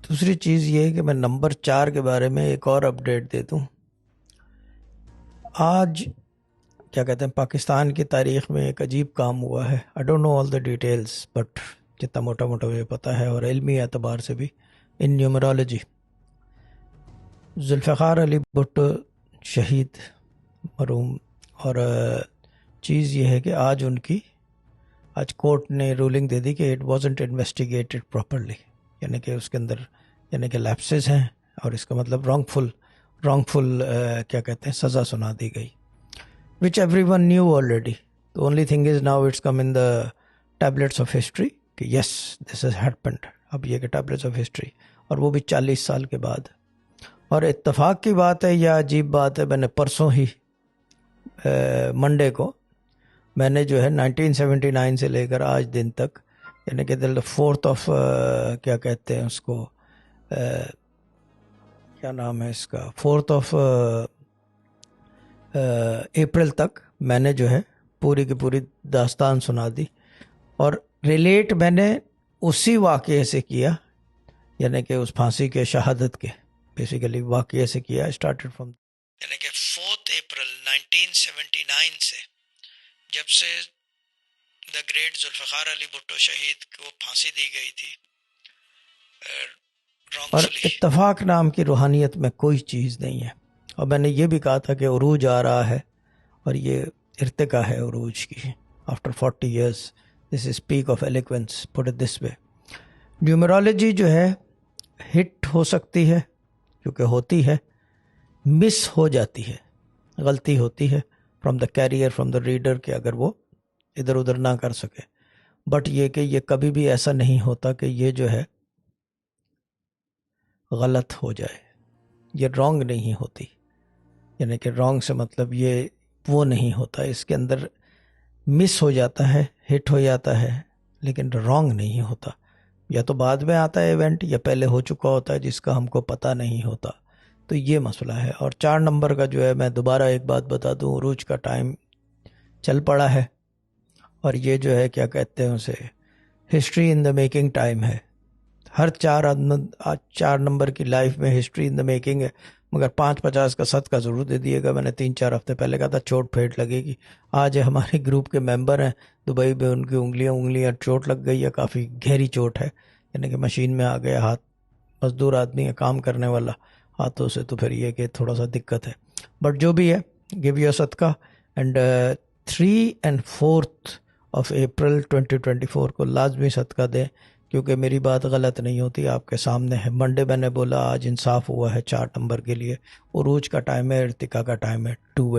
دوسری چیز یہ ہے کہ میں نمبر 4 کے بارے میں ایک اور اپڈیٹ دے دوں. آج کیا کہتے ہیں پاکستان کی تاریخ میں ایک عجیب کام ہوا ہے. I don't know all the details but جتنا موٹا موٹا مجھے پتہ ہے اور علمی اعتبار سے بھی ان نیومرالوجی ذوالفقار علی بھٹو شہید مرحوم. اور چیز یہ ہے کہ آج کورٹ نے رولنگ دے دی کہ اٹ وازنٹ انویسٹیگیٹڈ پراپرلی، یعنی کہ اس کے اندر یعنی کہ لیپسز ہیں اور اس کا مطلب رانگ فل کیا کہتے ہیں سزا سنا دی گئی، which everyone knew already. The only thing is now it's come in the tablets of history کہ yes this has happened. اب یہ کہ tablets of history، اور وہ بھی 40 سال کے بعد. اور اتفاق کی بات ہے یا عجیب بات ہے، میں نے پرسوں ہی منڈے کو میں نے جو ہے 1979 سے لے کر آج دن تک، یعنی کہ 4th کیا کہتے ہیں اس کو، کیا نام ہے اس کا، 4th اپریل تک میں نے جو ہے پوری کی پوری داستان سنا دی. اور ریلیٹ میں نے اسی واقعے سے کیا، یعنی کہ اس پھانسی کے شہادت کے بیسیکلی واقعے سے کیا. اسٹارٹڈ فرام یعنی کہ 4 اپریل 1979 سے، جب سے دا گریٹ ذوالفقار علی بھٹو شہید کو پھانسی دی گئی تھی. اور اتفاق نام کی روحانیت میں کوئی چیز نہیں ہے. اور میں نے یہ بھی کہا تھا کہ عروج آ رہا ہے، اور یہ ارتقا ہے عروج کی. After 40 years this is peak of eloquence, put it this way. Numerology جو ہے ہٹ ہو سکتی ہے، کیونکہ ہوتی ہے، مس ہو جاتی ہے، غلطی ہوتی ہے from the career, from the reader, کہ اگر وہ ادھر ادھر نہ کر سکے. بٹ یہ کہ یہ کبھی بھی ایسا نہیں ہوتا کہ یہ جو ہے غلط ہو جائے، یہ رانگ نہیں ہوتی. یعنی کہ رانگ سے مطلب یہ وہ نہیں ہوتا، اس کے اندر مس ہو جاتا ہے، ہٹ ہو جاتا ہے، لیکن رانگ نہیں ہوتا. یا تو بعد میں آتا ہے ایونٹ، یا پہلے ہو چکا ہوتا ہے جس کا ہم کو پتہ نہیں ہوتا. تو یہ مسئلہ ہے. اور 4 نمبر کا جو ہے، میں دوبارہ ایک بات بتا دوں، عروج کا ٹائم چل پڑا ہے، اور یہ جو ہے کیا کہتے ہیں اسے، history in the making time ہے. ہر 4 نمبر کی لائف میں ہسٹری ان دا میکنگ ہے. مگر 550 کا صدقہ ضرور دے دیے گا. میں نے 3-4 ہفتے پہلے کہا تھا چوٹ پھیٹ لگے گی. آج ہمارے گروپ کے ممبر ہیں دبئی میں، ان کی انگلیاں چوٹ لگ گئی ہے، کافی گہری چوٹ ہے، یعنی کہ مشین میں آ گیا ہاتھ. مزدور آدمی ہے، کام کرنے والا ہاتھوں سے، تو پھر یہ کہ تھوڑا سا دقت ہے. بٹ جو بھی ہے، گیو یور صدقہ. And 3 and 4th of April 2024 کو لازمی صدقہ دیں، کیونکہ میری بات غلط نہیں ہوتی، آپ کے سامنے ہے. منڈے میں نے بولا آج انصاف ہوا ہے 4 نمبر کے لیے. عروج کا ٹائم ہے، ارتقا کا ٹائم ہے. Do it.